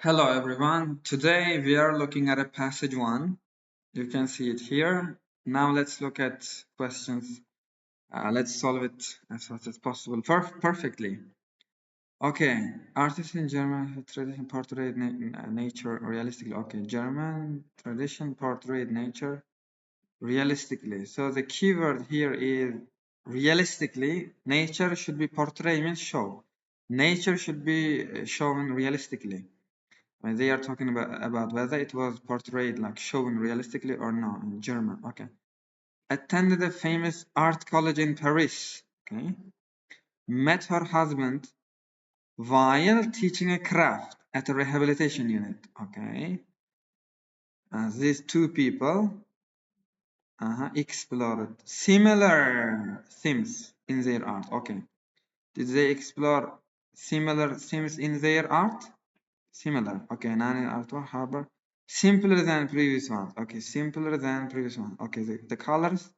Hello everyone. Today we are looking at a passage 1. You can see it here. Now let's look at questions. Let's solve it as fast as possible. Perfectly. Okay. Artists in German tradition portray nature realistically. Okay. German tradition portray nature realistically. So the keyword here is realistically. Nature should be portray means show. Nature should be shown realistically. When they are talking about whether it was portrayed like shown realistically or not in German. Okay. Attended a famous art college in Paris. Okay. Met her husband while teaching a craft at a rehabilitation unit. Okay. These two people explored similar themes in their art. Okay. Did they explore similar themes in their art? Similar. Okay, Nani Artwa Harbor. Simpler than previous ones. Okay, simpler than previous one. Okay, the colors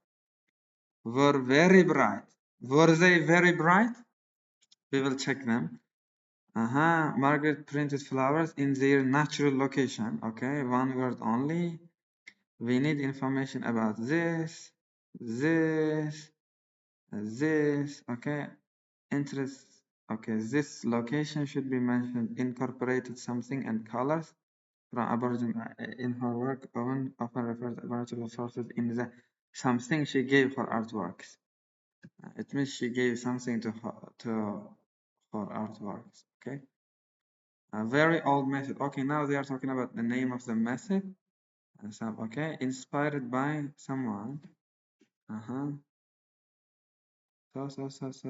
were very bright. Were they very bright? We will check them. Margaret printed flowers in their natural location. Okay, one word only. We need information about this, this, this. Okay, interest. Okay, this location should be mentioned. Incorporated something and colors. From Aboriginal in her work, Owen often refers to Aboriginal sources in the something she gave her artworks. It means she gave something to her artworks. Okay, a very old method. Okay, now they are talking about the name of the method. Okay, inspired by someone.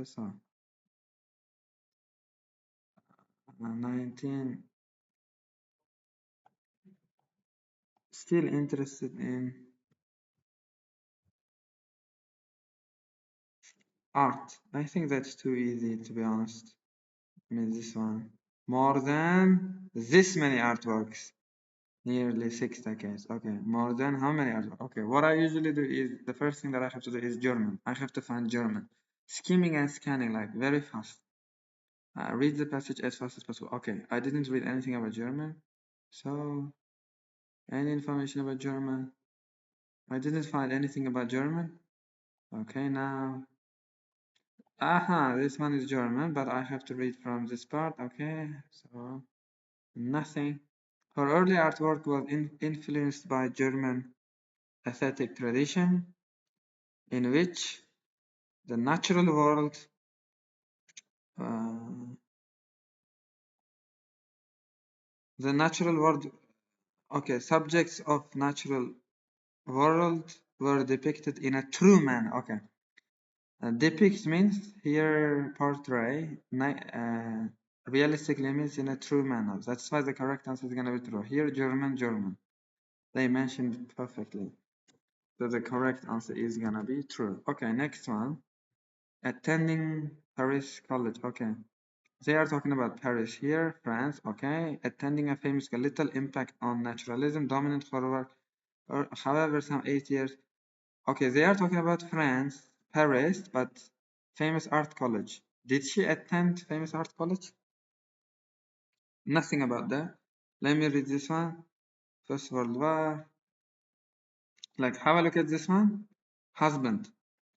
So. 19. Still interested in art. I think that's too easy, to be honest. I mean, this one. More than this many artworks. Nearly 6 decades. Okay. More than how many artworks? Okay. What I usually do is the first thing that I have to do is German. I have to find German. Skimming and scanning like very fast. Read the passage as fast as possible. Okay. I didn't read anything about German. So, any information about German? I didn't find anything about German. Okay. Now, this one is German, but I have to read from this part. Okay. So, nothing. Her early artwork was influenced by German aesthetic tradition, in which the natural world subjects of natural world were depicted in a true manner. Okay. Depict means here portray, realistically means in a true manner. That's why the correct answer is going to be true. Here, German. They mentioned perfectly. So the correct answer is going to be true. Okay, next one. Attending Paris College. Okay. They are talking about Paris here, France. Okay. Attending a famous little impact on naturalism, dominant for work, or however, some 8 years. Okay, they are talking about France, Paris, but famous art college. Did she attend famous art college? Nothing about that. Let me read this one. First World War. Like, have a look at this one. Husband.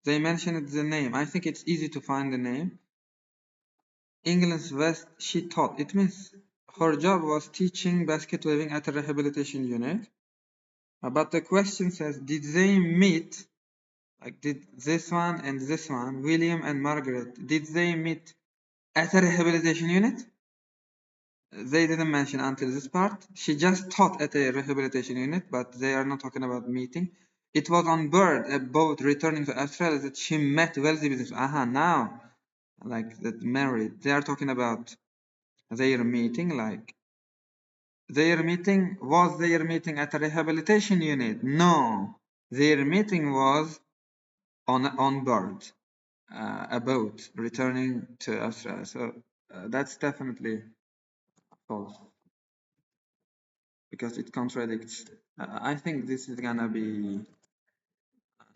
They mentioned the name. I think it's easy to find the name. England's West, she taught. It means her job was teaching basket weaving at a rehabilitation unit. But the question says, did they meet, like did this one and this one, William and Margaret, did they meet at a rehabilitation unit? They didn't mention until this part. She just taught at a rehabilitation unit, but they are not talking about meeting. It was on board a boat returning to Australia that she met wealthy business. Now, like that married. They are talking about their meeting, like their meeting at a rehabilitation unit. No, their meeting was on board a boat returning to Australia. So that's definitely false because it contradicts. I think this is gonna be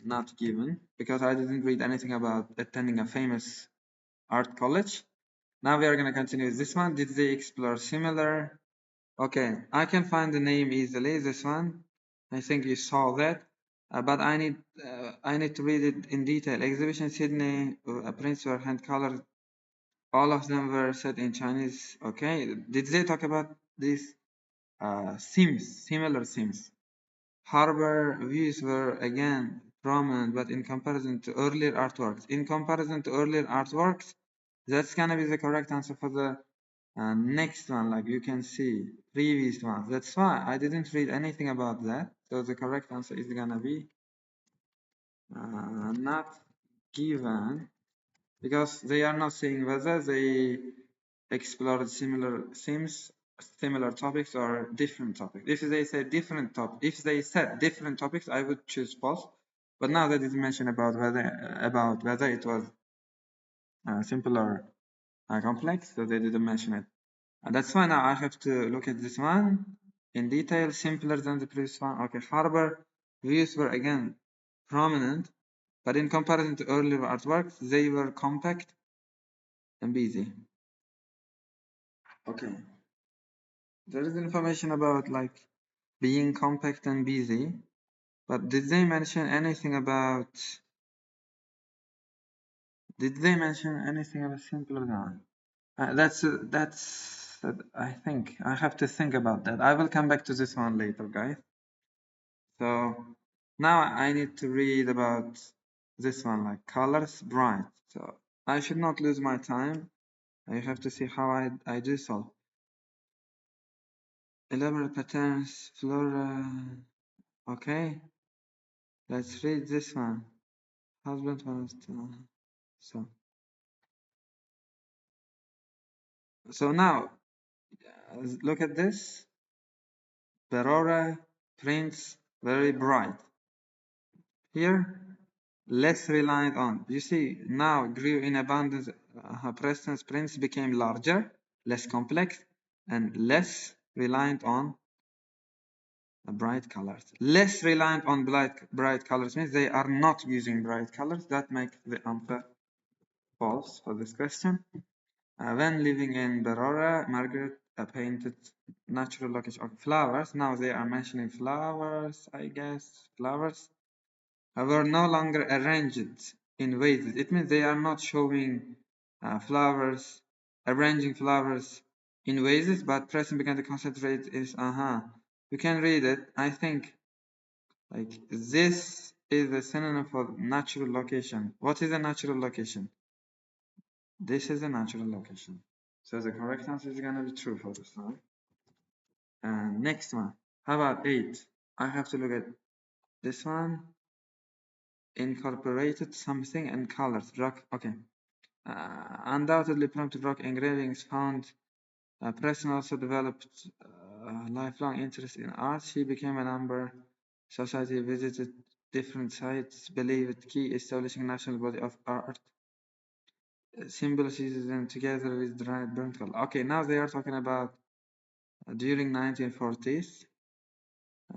not given because I didn't read anything about attending a famous art college. Now we are gonna continue with this one. Did they explore similar Okay, I can find the name easily. This one, I think you saw that, but I need to read it in detail. Exhibition Sydney, prints were hand colored. All of them were set in Chinese. Okay, did they talk about these themes, similar themes? Harbor views were again prominent, but in comparison to earlier artworks. In comparison to earlier artworks, that's gonna be the correct answer for the next one. Like you can see, previous one. That's why I didn't read anything about that. So the correct answer is gonna be not given, because they are not saying whether they explored similar themes, similar topics, or different topics. If they say different if they said different topics, I would choose false. But now they didn't mention about whether it was simple or complex, so they didn't mention it. And that's why now I have to look at this one in detail, simpler than the previous one. Okay, harbor views were again prominent, but in comparison to earlier artworks, they were compact and busy. Okay. There is information about like being compact and busy, but did they mention anything about simpler than? That's I think I have to think about that. I will come back to this one later, guys. So now I need to read about this one, like colors bright. So I should not lose my time. I have to see how I do so. Elaborate patterns, flora. Okay, let's read this one. Husband was so now look at this. Berora prints very bright. Here, less reliant on. You see, now grew in abundance. Preston's prints became larger, less complex, and less reliant on bright colors. Less reliant on bright colors means they are not using bright colors. That makes the answer false for this question. When living in Berora, Margaret painted natural location of flowers. Now they are mentioning flowers, I guess. Flowers were no longer arranged in vases. It means they are not showing flowers, arranging flowers in vases, but Preston began to concentrate is, you can read it. I think like this is a synonym for natural location. What is a natural location? This is a natural location. So the correct answer is gonna be true for this one. And next one. How about 8? I have to look at this one. Incorporated something and colors. Rock. Okay. Undoubtedly prompted rock engravings found. Preston also developed lifelong interest in art. She became a member society, visited different sites, believed key establishing national body of art. Symbolizes them together with dried burnt color. Okay, now they are talking about during 1940s.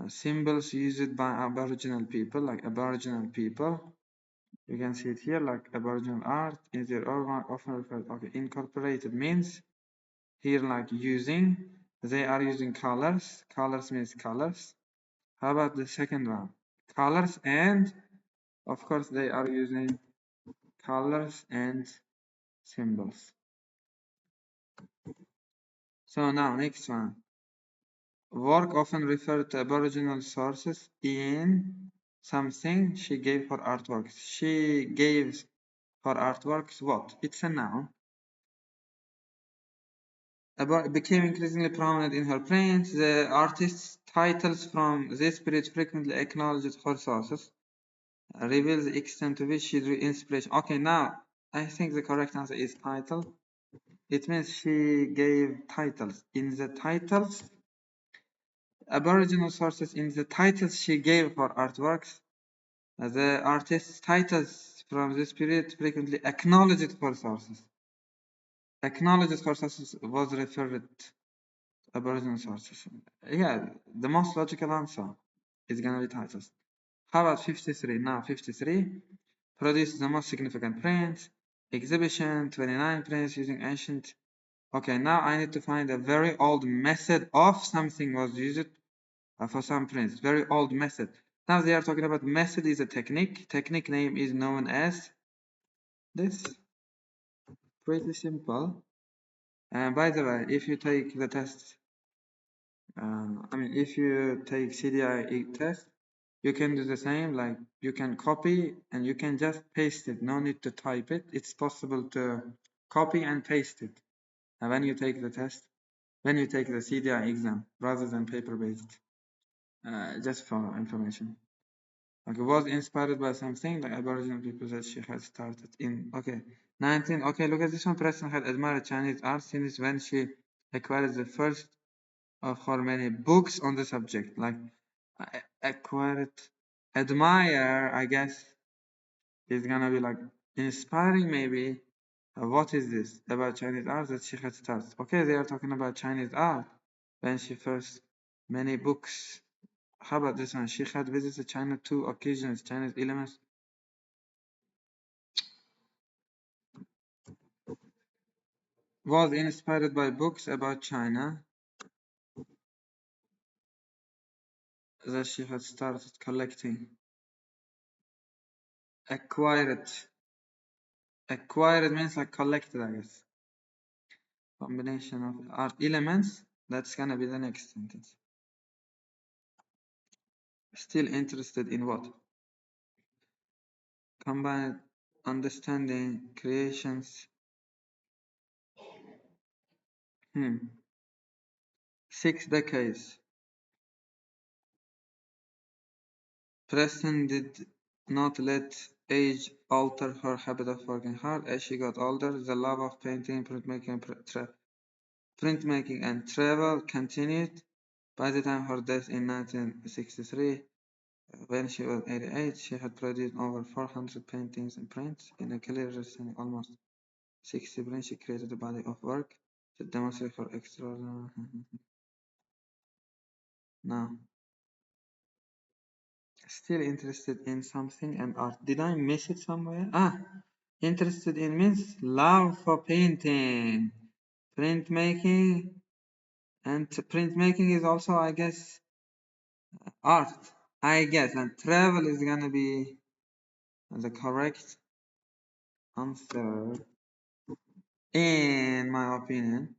Symbols used by Aboriginal people, You can see it here, like Aboriginal art is often referred. Okay, incorporated means here like using. They are using colors. Colors means colors. How about the second one? Colors and, of course, they are using colors and symbols. So now next one. Work often referred to Aboriginal sources in something she gave for artworks. She gave for artworks what? It's a noun. Became increasingly prominent in her prints. The artist's titles from this period frequently acknowledged her sources. Reveals the extent to which she drew inspiration. Okay, now I think the correct answer is title. It means she gave titles. In the titles, Aboriginal sources in the titles she gave for artworks, the artist's titles from this period frequently acknowledged her sources. Acknowledged her sources was referred to Aboriginal sources. Yeah, the most logical answer is gonna be titles. How about 53? Now 53 produced the most significant prints. Exhibition, 29 prints using ancient Okay, now I need to find a very old method of something was used for some prints. Very old method. Now they are talking about method is a technique. Technique name is known as this. Pretty simple. And by the way, if you take the test, if you take CDI test, you can do the same. Like you can copy and you can just paste it. No need to type it. It's possible to copy and paste it when you take the test, when you take the CDI exam, rather than paper-based. Just for information. Okay, was inspired by something like Aboriginal people that she had started in. Okay, 19. Okay, look at this one. Preston had admired Chinese art since when she acquired the first of her many books on the subject. Like, acquired, admire, I guess, is gonna be like inspiring, maybe. What is this about Chinese art that she had started? Okay, they are talking about Chinese art when she first many books. How about this one? She had visited China 2 occasions. Chinese elements was inspired by books about China that she had started collecting. Acquired. Acquired means like collected, I guess. Combination of art elements. That's gonna be the next sentence. Still interested in what? Combined understanding, creations. 6 decades. Preston did not let age alter her habit of working hard. As she got older, the love of painting, printmaking and travel continued. By the time of her death in 1963, when she was 88, she had produced over 400 paintings and prints. In a career representing almost 60 prints, she created a body of work that demonstrates her extraordinary. Now, still interested in something and art. Did I miss it somewhere? Interested in means love for painting, printmaking, and printmaking is also, I guess, art. I guess, and travel is gonna be the correct answer, in my opinion.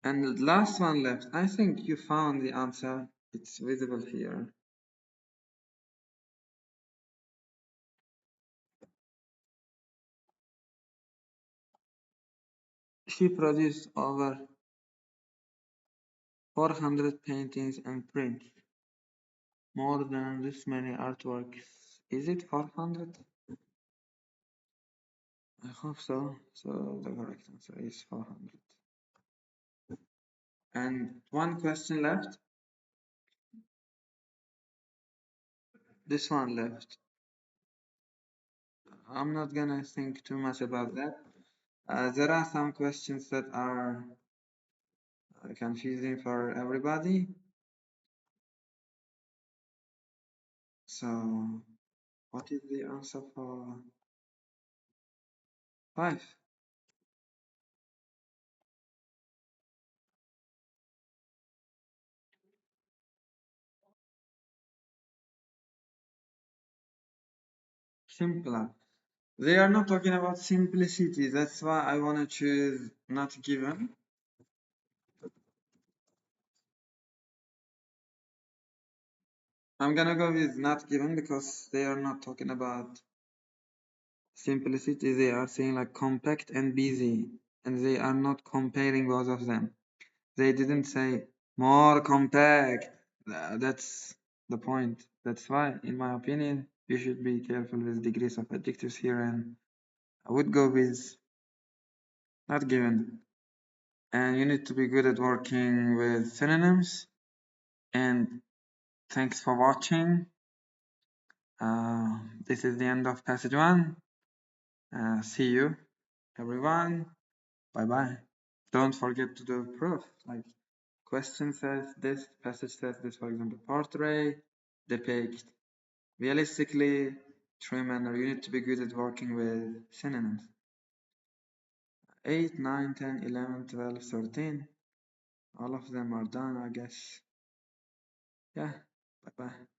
And the last one left. I think you found the answer. It's visible here. She produced over 400 paintings and prints. More than this many artworks. Is it 400? I hope so. So the correct answer is 400. And one question left. This one left. I'm not gonna think too much about that. There are some questions that are confusing for everybody. So, what is the answer for 5? Simpler. They are not talking about simplicity. That's why I want to choose not given. I'm gonna go with not given because they are not talking about simplicity. They are saying like compact and busy, and they are not comparing both of them. They didn't say more compact. That's the point. That's why, in my opinion, you should be careful with degrees of adjectives here, and I would go with not given. And you need to be good at working with synonyms. And thanks for watching. This is the end of passage 1. See you, everyone. Bye bye. Don't forget to do proof. Like, question says this, passage says this. For example, portrait, depict. Realistically, true manner. You need to be good at working with synonyms. 8, 9, 10, 11, 12, 13. All of them are done, I guess. Yeah, bye bye.